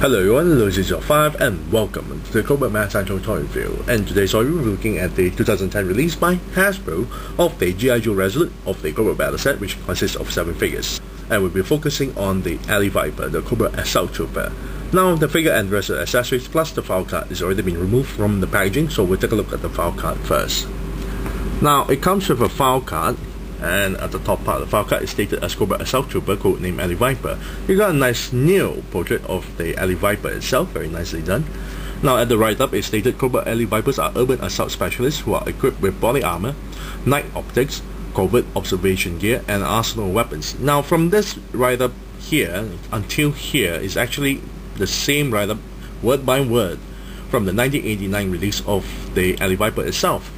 Hello everyone, this is your 5 and welcome to the Cobra Mass Central Toy Review. And today's toy review, we're looking at the 2010 release by Hasbro of the G.I. Resolute of the Cobra Battle Set, which consists of 7 figures. And we'll be focusing on the Alley Viper, the Cobra Assault Trooper. Now the figure and rest of the accessories plus the file card is already been removed from the packaging, so we'll take a look at the file card first. Now it comes with a file card, and at the top part of the file card is stated as Cobra Assault Trooper, codenamed Alley Viper. You got a nice new portrait of the Alley Viper itself, very nicely done. Now at the right up, it's stated Cobra Alley Vipers are urban assault specialists who are equipped with body armor, night optics, covert observation gear, and arsenal weapons. Now from this right up here until here is actually the same right up, word by word, from the 1989 release of the Alley Viper itself.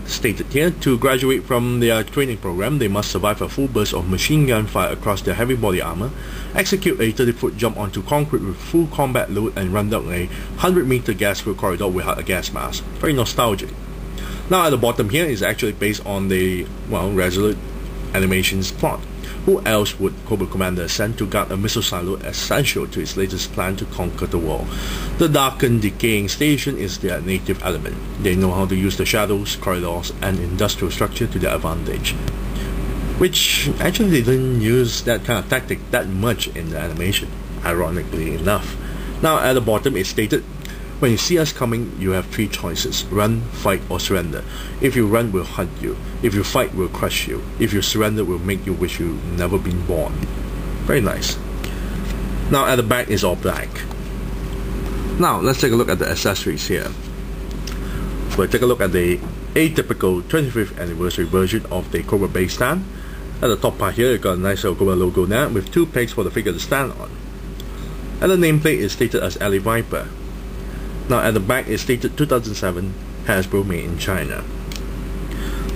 Stated here, to graduate from their training program, they must survive a full burst of machine gun fire across their heavy body armor, execute a 30-foot jump onto concrete with full combat load, and run down a 100-meter gas-filled corridor without a gas mask. Very nostalgic. Now at the bottom here is actually based on the, Resolute Animation's plot. Who else would Cobra Commander send to guard a missile silo essential to its latest plan to conquer the world? The darkened, decaying station is their native element. They know how to use the shadows, corridors, and industrial structure to their advantage. Which actually they didn't use that kind of tactic that much in the animation, ironically enough. Now at the bottom it's stated, when you see us coming, you have 3 choices: run, fight, or surrender. If you run, we'll hunt you. If you fight, we'll crush you. If you surrender, we'll make you wish you'd never been born. Very nice. Now at the back is all black. Now let's take a look at the accessories here. We'll take a look at the atypical 25th anniversary version of the Cobra base stand. At the top part here, you got a nice little Cobra logo there with 2 pegs for the figure to stand on. And the nameplate is stated as Alley Viper. Now at the back is stated 2007 Hasbro made in China.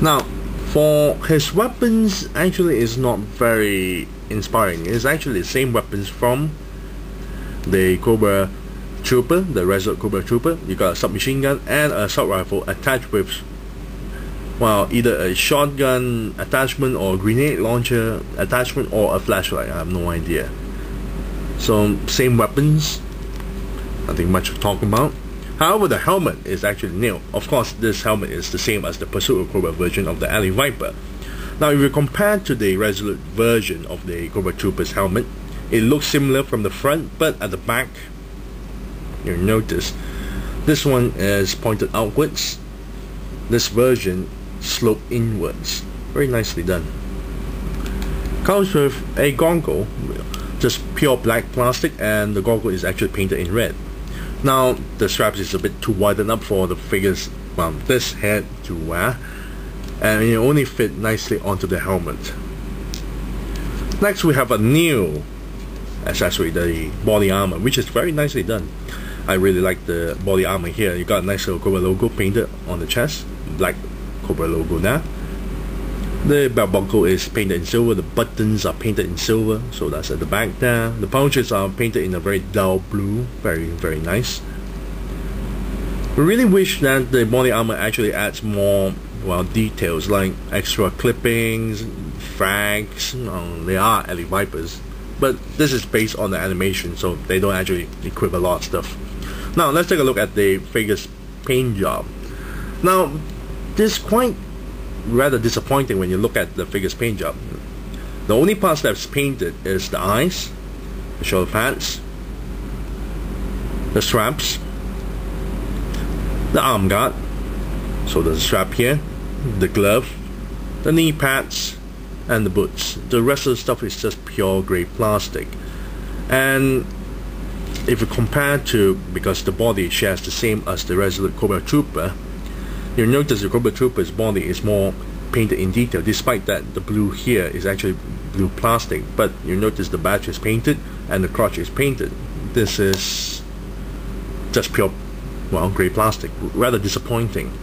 Now for his weapons, actually is not very inspiring. It's actually the same weapons from the Cobra Trooper, the Resolute Cobra Trooper. You got a submachine gun and a assault rifle attached with, either a shotgun attachment or a grenade launcher attachment or a flashlight. I have no idea. So same weapons, nothing much to talk about. However, the helmet is actually new. Of course, this helmet is the same as the Pursuit of Cobra version of the Alley Viper. Now, if you compare to the Resolute version of the Cobra Trooper's helmet, it looks similar from the front, but at the back, you'll notice this one is pointed outwards. This version sloped inwards. Very nicely done. Comes with a goggle, just pure black plastic, and the goggle is actually painted in red. Now the straps is a bit too widened up for the figure's, this head to wear, and it only fit nicely onto the helmet. Next we have a new accessory, the body armor, which is very nicely done. I really like the body armor here. You got a nice little Cobra logo painted on the chest, black Cobra logo there. The belt buckle is painted in silver, the buttons are painted in silver, so that's at the back there. The pouches are painted in a very dull blue, very nice. We really wish that the body armor actually adds more, details like extra clippings, frags. They are Alley Vipers, but this is based on the animation, so they don't actually equip a lot of stuff. Now let's take a look at the figure's paint job. Now this is quite rather disappointing when you look at the figure's paint job. The only parts that's painted is the eyes, the shoulder pads, the straps, the arm guard, so there's a strap here, the glove, the knee pads, and the boots. The rest of the stuff is just pure grey plastic. And if you compare to, because the body shares the same as the Resolute Cobra Trooper, you'll notice the Cobra Trooper's body is more painted in detail, despite that the blue here is actually blue plastic, but you notice the badge is painted and the crotch is painted. This is just pure, grey plastic. Rather disappointing.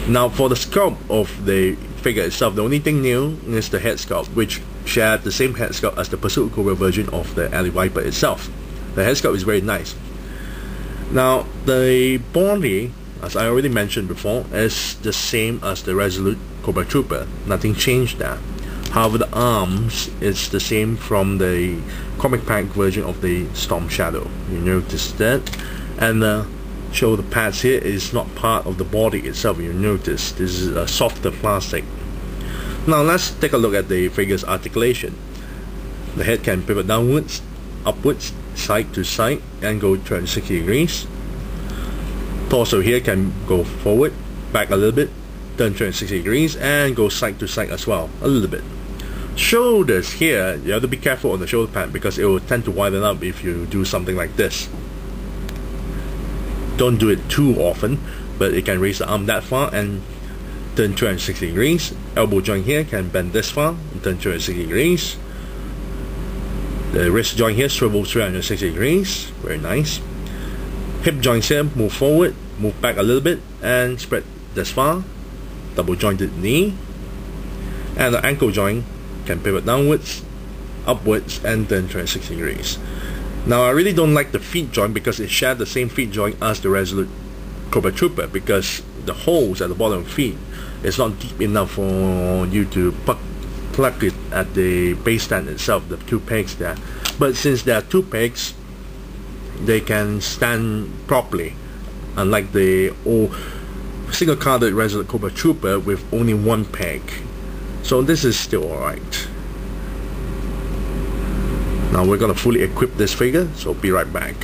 Now for the sculpt of the figure itself, the only thing new is the head sculpt, which shared the same head sculpt as the Pursuit of Cobra version of the Alley Viper itself. The head sculpt is very nice. Now the body, as I already mentioned before, is the same as the Resolute Cobra Trooper. Nothing changed there. However, the arms is the same from the comic pack version of the Storm Shadow. You notice that, and show the pads here is not part of the body itself. You notice this is a softer plastic. Now let's take a look at the figure's articulation. The head can pivot downwards, upwards, side to side, and go 360 degrees. Torso here can go forward, back a little bit, turn 360 degrees, and go side to side as well, a little bit. Shoulders here, you have to be careful on the shoulder pad because it will tend to widen up if you do something like this. Don't do it too often, but it can raise the arm that far and turn 360 degrees. Elbow joint here can bend this far and turn 360 degrees. The wrist joint here swivels 360 degrees, very nice. Hip joints here move forward, move back a little bit, and spread this far. Double jointed knee. And the ankle joint can pivot downwards, upwards, and then 360 degrees. Now I really don't like the feet joint because it shares the same feet joint as the Resolute Cobra Trooper, because the holes at the bottom of the feet is not deep enough for you to plug it at the base stand itself, the two pegs there. But since there are two pegs, they can stand properly, unlike the old single-carded Resolute Cobra Trooper with only one peg. So this is still alright. Now we're gonna fully equip this figure, so be right back.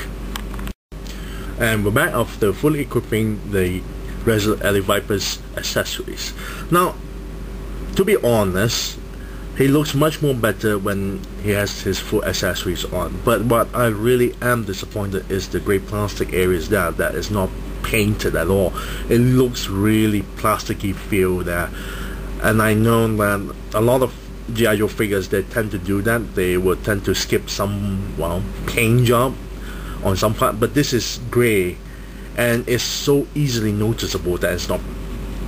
And we're back after fully equipping the Resolute Alley Viper's accessories. Now, to be honest, he looks much more better when he has his full accessories on. But what I really am disappointed is the grey plastic areas there that is not painted at all. It looks really plasticky feel there. And I know that a lot of G.I. Joe figures, they tend to do that. They would tend to skip some, well, paint job on some part, but this is grey and it's so easily noticeable that it's not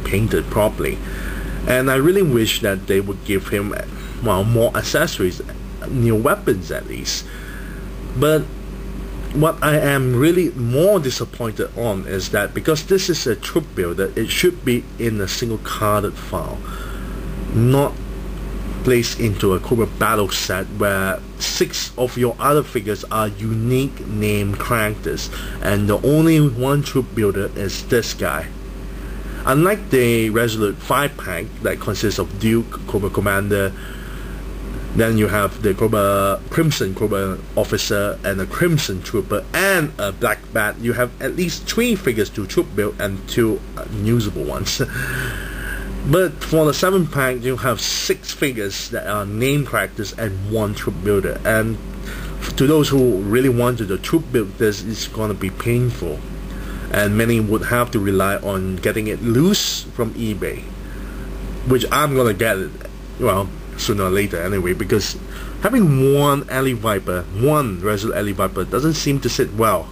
painted properly. And I really wish that they would give him, well, more accessories, new weapons at least. But what I am really more disappointed on is that because this is a troop builder, it should be in a single carded file, not placed into a Cobra battle set where 6 of your other figures are unique named characters and the only one troop builder is this guy. Unlike the Resolute 5-pack that consists of Duke, Cobra Commander, then you have the Crimson Cobra Officer and a Crimson Trooper and a Black Bat, you have at least 3 figures to troop build and 2 unusable ones. But for the 7-pack, you have 6 figures that are named characters and 1 troop builder. And to those who really wanted the troop build, this is going to be painful. And many would have to rely on getting it loose from eBay, which I'm going to get, well, sooner or later anyway, because having one Alley Viper, one Resolute Alley Viper doesn't seem to sit well.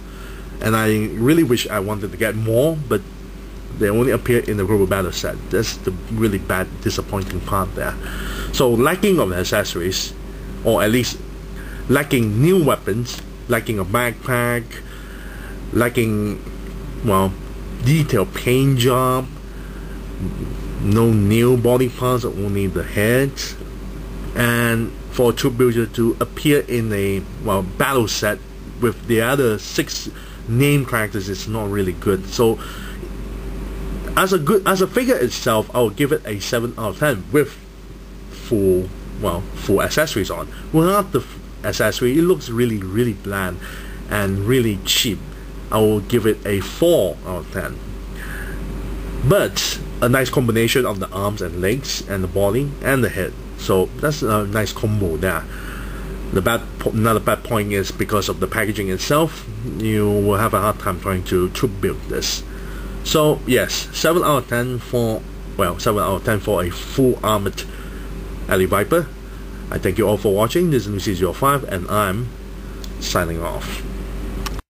And I really wish I wanted to get more, but they only appear in the Cobra battle set. That's the really bad, disappointing part there. So lacking of accessories, or at least lacking new weapons, lacking a backpack, lacking, well, detailed paint job, no new body parts, only the head, and for a troop builder to appear in a, well, battle set with the other 6 named characters is not really good. So as a figure itself, I will give it a 7 out of 10 with full accessories on. Without the accessory, it looks really bland and really cheap. I will give it a 4 out of 10. But a nice combination of the arms and legs and the body and the head. So that's a nice combo there. Another bad point is because of the packaging itself, you will have a hard time trying to troop build this. So yes, 7 out of 10 for, well, 7 out of 10 for a full armored Alley Viper. I thank you all for watching. This is Lucy05 and I'm signing off.